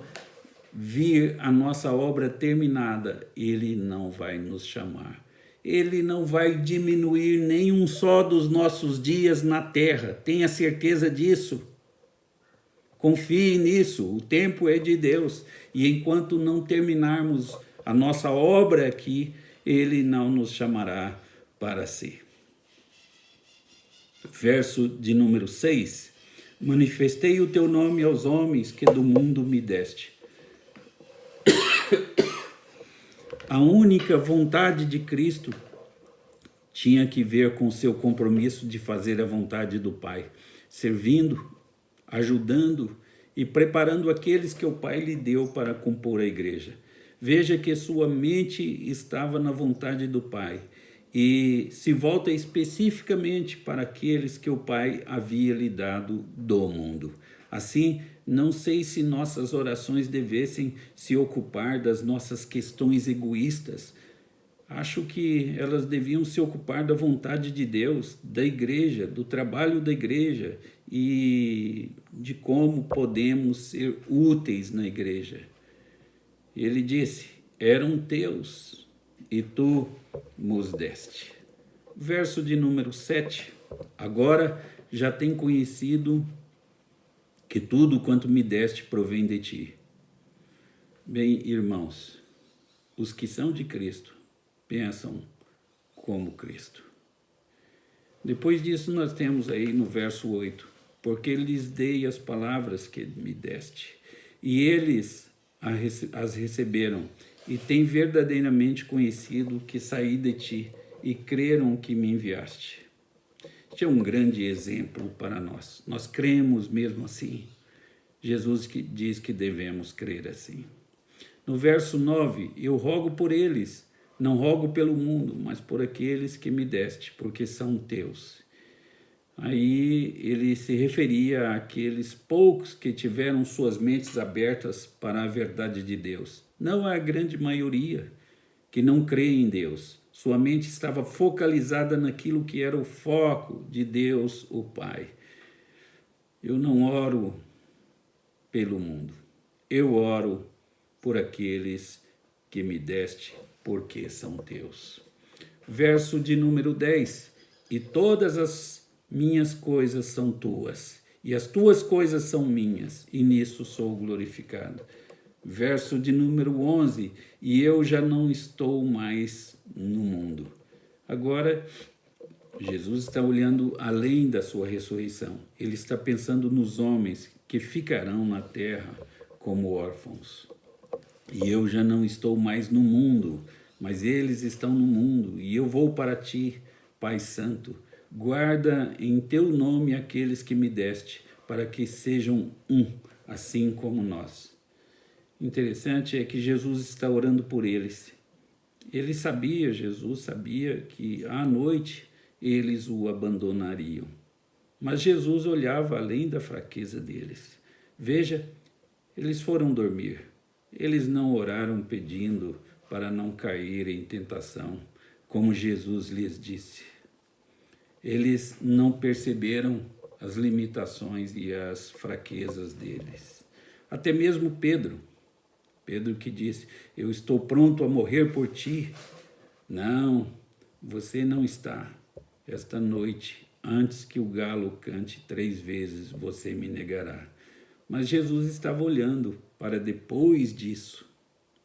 vir a nossa obra terminada, Ele não vai nos chamar. Ele não vai diminuir nenhum só dos nossos dias na terra. Tenha certeza disso. Confie nisso. O tempo é de Deus. E enquanto não terminarmos a nossa obra aqui, Ele não nos chamará para si. Verso de número 6. Manifestei o teu nome aos homens que do mundo me deste. A única vontade de Cristo tinha que ver com seu compromisso de fazer a vontade do Pai, servindo, ajudando e preparando aqueles que o Pai lhe deu para compor a igreja. Veja que sua mente estava na vontade do Pai e se volta especificamente para aqueles que o Pai havia lhe dado do mundo. Assim, não sei se nossas orações devessem se ocupar das nossas questões egoístas. Acho que elas deviam se ocupar da vontade de Deus, da igreja, do trabalho da igreja e de como podemos ser úteis na igreja. Ele disse: eram teus e tu nos deste. Verso de número 7. Agora já tem conhecido que tudo quanto me deste provém de ti. Bem, irmãos, os que são de Cristo pensam como Cristo. Depois disso nós temos aí no verso 8, porque lhes dei as palavras que me deste, e eles as receberam, e têm verdadeiramente conhecido que saí de ti, e creram que me enviaste. Este é um grande exemplo para nós. Nós cremos mesmo assim. Jesus diz que devemos crer assim. No verso 9, eu rogo por eles, não rogo pelo mundo, mas por aqueles que me deste, porque são teus. Aí ele se referia àqueles poucos que tiveram suas mentes abertas para a verdade de Deus. Não a grande maioria que não crê em Deus. Sua mente estava focalizada naquilo que era o foco de Deus, o Pai. Eu não oro pelo mundo. Eu oro por aqueles que me deste, porque são teus. Verso de número 10. E todas as minhas coisas são tuas, e as tuas coisas são minhas, e nisso sou glorificado. Verso de número 11. E eu já não estou mais no mundo. Agora, Jesus está olhando além da sua ressurreição. Ele está pensando nos homens que ficarão na terra como órfãos. E eu já não estou mais no mundo, mas eles estão no mundo, e eu vou para ti, Pai Santo. Guarda em teu nome aqueles que me deste, para que sejam um, assim como nós. Interessante é que Jesus está orando por eles. Jesus sabia que à noite eles o abandonariam. Mas Jesus olhava além da fraqueza deles. Veja, eles foram dormir. Eles não oraram pedindo para não cair em tentação, como Jesus lhes disse. Eles não perceberam as limitações e as fraquezas deles. Até mesmo Pedro que disse, eu estou pronto a morrer por ti. Não, você não está. Esta noite, antes que o galo cante 3 vezes, você me negará. Mas Jesus estava olhando para depois disso,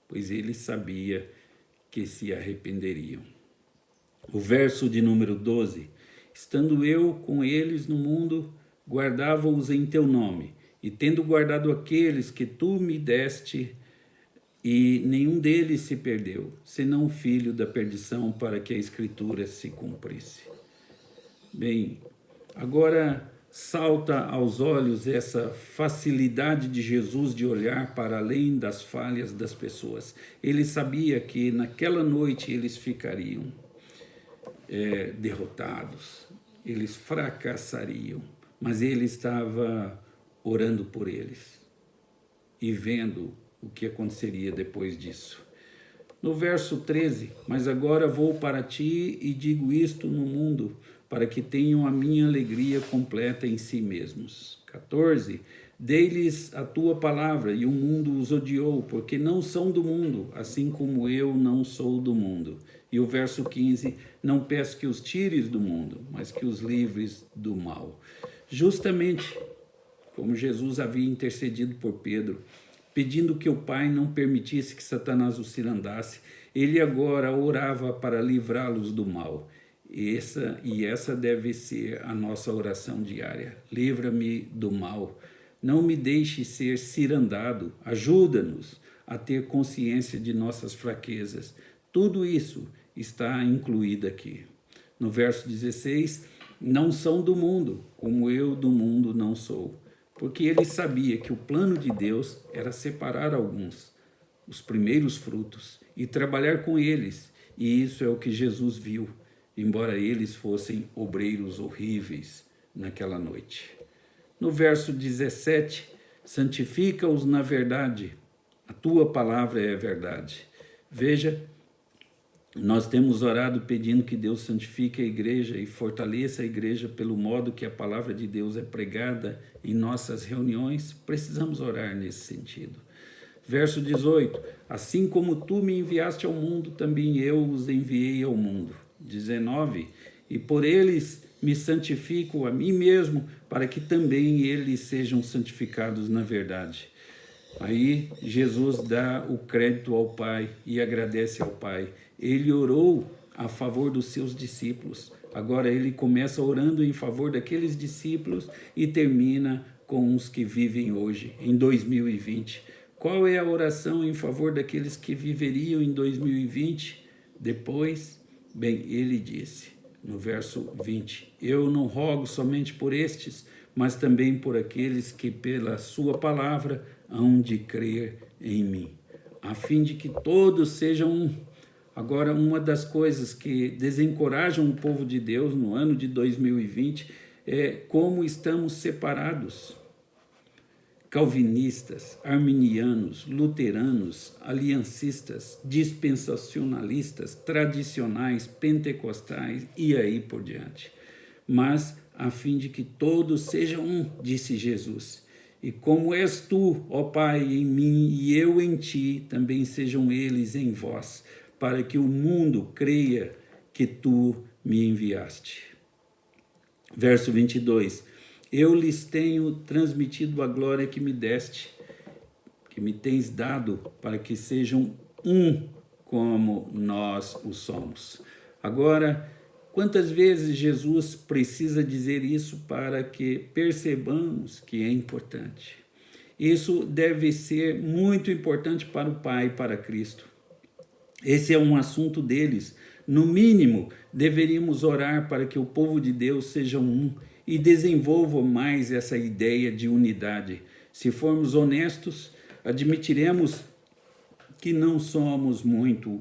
pois ele sabia que se arrependeriam. O verso de número 12. Estando eu com eles no mundo, guardava-os em teu nome, e tendo guardado aqueles que tu me deste, e nenhum deles se perdeu, senão o filho da perdição, para que a Escritura se cumprisse. Bem, agora salta aos olhos essa facilidade de Jesus de olhar para além das falhas das pessoas. Ele sabia que naquela noite eles ficariam derrotados, eles fracassariam, mas ele estava orando por eles e vendo o que aconteceria depois disso. No verso 13, mas agora vou para ti e digo isto no mundo, para que tenham a minha alegria completa em si mesmos. 14, dei-lhes a tua palavra e o mundo os odiou, porque não são do mundo, assim como eu não sou do mundo. E o verso 15, não peço que os tires do mundo, mas que os livres do mal. Justamente como Jesus havia intercedido por Pedro, pedindo que o Pai não permitisse que Satanás o cirandasse, ele agora orava para livrá-los do mal. Essa deve ser a nossa oração diária. Livra-me do mal. Não me deixe ser cirandado. Ajuda-nos a ter consciência de nossas fraquezas. Tudo isso está incluído aqui. No verso 16, não são do mundo, como eu do mundo não sou. Porque ele sabia que o plano de Deus era separar alguns, os primeiros frutos, e trabalhar com eles. E isso é o que Jesus viu, embora eles fossem obreiros horríveis naquela noite. No verso 17, santifica-os na verdade, a tua palavra é a verdade. Veja, nós temos orado pedindo que Deus santifique a igreja e fortaleça a igreja pelo modo que a palavra de Deus é pregada em nossas reuniões. Precisamos orar nesse sentido. Verso 18, assim como tu me enviaste ao mundo, também eu os enviei ao mundo. 19, e por eles me santifico a mim mesmo, para que também eles sejam santificados na verdade. Aí Jesus dá o crédito ao Pai e agradece ao Pai. Ele orou a favor dos seus discípulos. Agora ele começa orando em favor daqueles discípulos e termina com os que vivem hoje, em 2020. Qual é a oração em favor daqueles que viveriam em 2020 depois? Bem, ele disse, no verso 20, eu não rogo somente por estes, mas também por aqueles que pela sua palavra hão de crer em mim, a fim de que todos sejam um. Agora, uma das coisas que desencorajam o povo de Deus no ano de 2020 é como estamos separados. Calvinistas, arminianos, luteranos, aliancistas, dispensacionalistas, tradicionais, pentecostais e aí por diante. Mas a fim de que todos sejam um, disse Jesus. E como és tu, ó Pai, em mim e eu em ti, também sejam eles em vós, para que o mundo creia que tu me enviaste. Verso 22. Eu lhes tenho transmitido a glória que me deste, que me tens dado, para que sejam um como nós o somos. Agora, quantas vezes Jesus precisa dizer isso para que percebamos que é importante? Isso deve ser muito importante para o Pai e para Cristo. Esse é um assunto deles. No mínimo, deveríamos orar para que o povo de Deus seja um e desenvolva mais essa ideia de unidade. Se formos honestos, admitiremos que não somos muito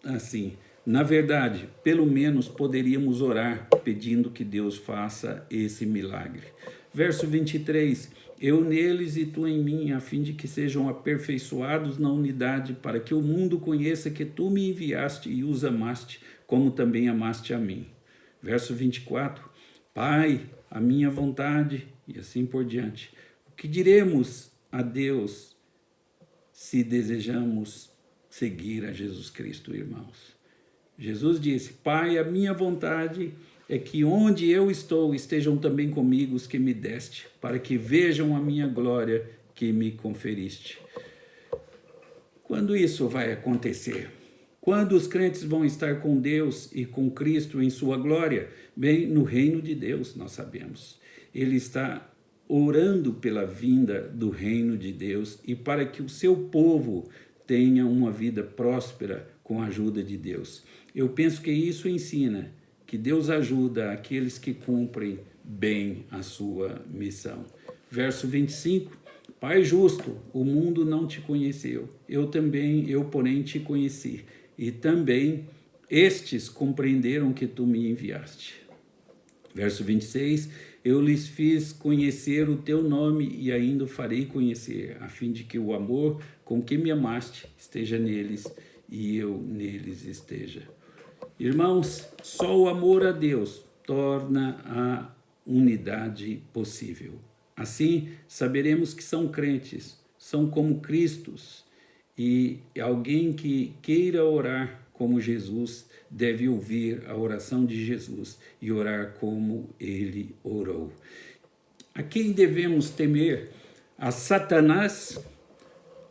assim. Na verdade, pelo menos poderíamos orar pedindo que Deus faça esse milagre. Verso 23, eu neles e tu em mim, a fim de que sejam aperfeiçoados na unidade, para que o mundo conheça que tu me enviaste e os amaste, como também amaste a mim. Verso 24, Pai, a minha vontade, e assim por diante. O que diremos a Deus se desejamos seguir a Jesus Cristo, irmãos? Jesus disse, Pai, a minha vontade é que onde eu estou estejam também comigo os que me deste, para que vejam a minha glória que me conferiste. Quando isso vai acontecer? Quando os crentes vão estar com Deus e com Cristo em sua glória? Bem, no reino de Deus, nós sabemos. Ele está orando pela vinda do reino de Deus e para que o seu povo tenha uma vida próspera com a ajuda de Deus. Eu penso que isso ensina que Deus ajuda aqueles que cumprem bem a sua missão. Verso 25, Pai justo, o mundo não te conheceu, eu porém te conheci, e também estes compreenderam que tu me enviaste. Verso 26, eu lhes fiz conhecer o teu nome e ainda o farei conhecer, a fim de que o amor com que me amaste esteja neles e eu neles esteja. Irmãos, só o amor a Deus torna a unidade possível. Assim, saberemos que são crentes, são como Cristos, e alguém que queira orar como Jesus deve ouvir a oração de Jesus e orar como ele orou. A quem devemos temer? A Satanás,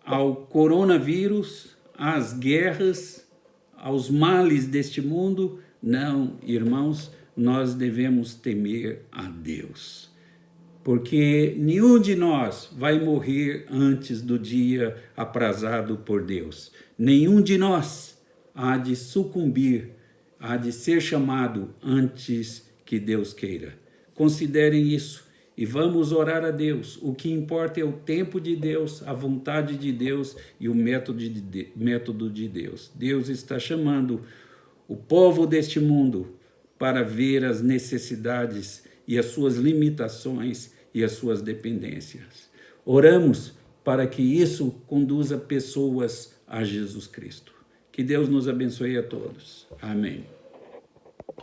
ao coronavírus, às guerras, aos males deste mundo? Não, irmãos, nós devemos temer a Deus. Porque nenhum de nós vai morrer antes do dia aprazado por Deus. Nenhum de nós há de sucumbir, há de ser chamado antes que Deus queira. Considerem isso e vamos orar a Deus. O que importa é o tempo de Deus, a vontade de Deus e o método de Deus. Deus está chamando o povo deste mundo para ver as necessidades e as suas limitações e as suas dependências. Oramos para que isso conduza pessoas a Jesus Cristo. Que Deus nos abençoe a todos. Amém.